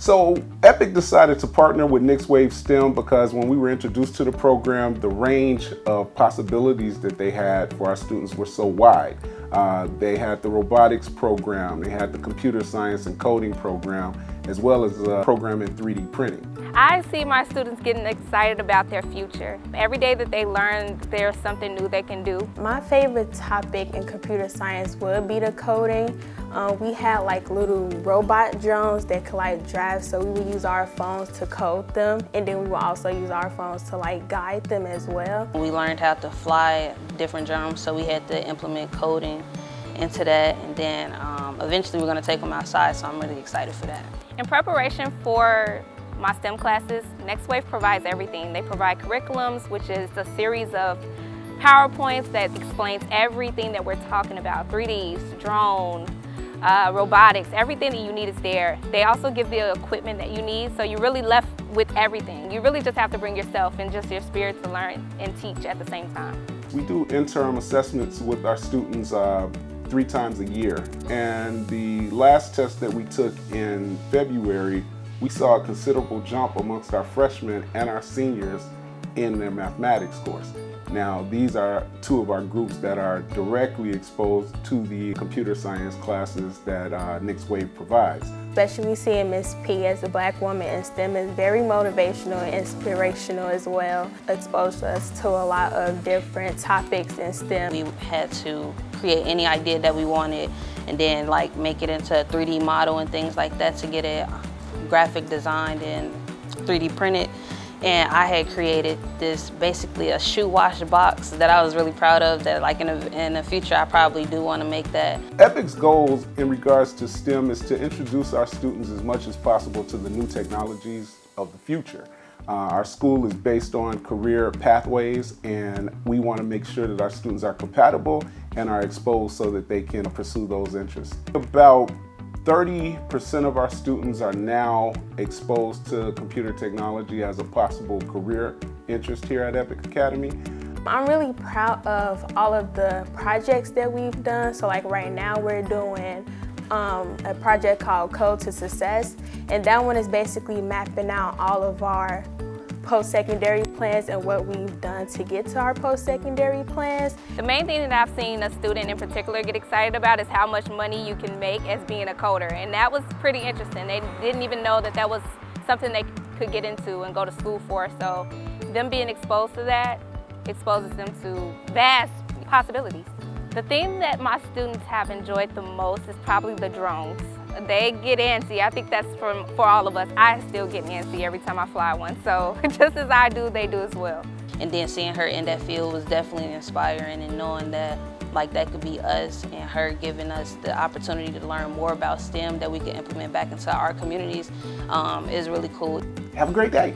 So EPIC decided to partner with NextWaveSTEM because when we were introduced to the program, the range of possibilities that they had for our students were so wide. They had the robotics program, they had the computer science and coding program, as well as a program in 3D printing. I see my students getting excited about their future. Every day that they learn, there's something new they can do. My favorite topic in computer science would be the coding. We had like little robot drones that could like drive, so we would use our phones to code them, and then we would also use our phones to like guide them as well. We learned how to fly different drones, so we had to implement coding into that, and then eventually we're going to take them outside, so I'm really excited for that. In preparation for my STEM classes, NextWave provides everything. They provide curriculums, which is a series of PowerPoints that explains everything that we're talking about, 3Ds, drone, robotics, everything that you need is there. They also give the equipment that you need, so you're really left with everything. You really just have to bring yourself and just your spirit to learn and teach at the same time. We do interim assessments with our students 3 times a year, and the last test that we took in February, we saw a considerable jump amongst our freshmen and our seniors in their mathematics course. Now, these are 2 of our groups that are directly exposed to the computer science classes that NextWave provides. Especially seeing Miss P as a Black woman in STEM is very motivational and inspirational as well. Exposed us to a lot of different topics in STEM. We had to create any idea that we wanted and then like make it into a 3D model and things like that to get it graphic designed and 3D printed. And I had created this basically a shoe wash box that I was really proud of, that like in the future I probably do want to make that. EPIC's goals in regards to STEM is to introduce our students as much as possible to the new technologies of the future. Our school is based on career pathways, and we want to make sure that our students are compatible and are exposed so that they can pursue those interests. About 30% of our students are now exposed to computer technology as a possible career interest here at EPIC Academy. I'm really proud of all of the projects that we've done. So like right now we're doing a project called Code to Success, and that one is basically mapping out all of our post-secondary plans and what we've done to get to our post-secondary plans. The main thing that I've seen a student in particular get excited about is how much money you can make as being a coder, and that was pretty interesting. They didn't even know that that was something they could get into and go to school for, so them being exposed to that exposes them to vast possibilities. The thing that my students have enjoyed the most is probably the drones. They get antsy. I think that's for all of us. I still get antsy every time I fly one, so just as I do, they do as well. And then seeing her in that field was definitely inspiring, and knowing that like that could be us, and her giving us the opportunity to learn more about STEM that we can implement back into our communities is really cool. Have a great day.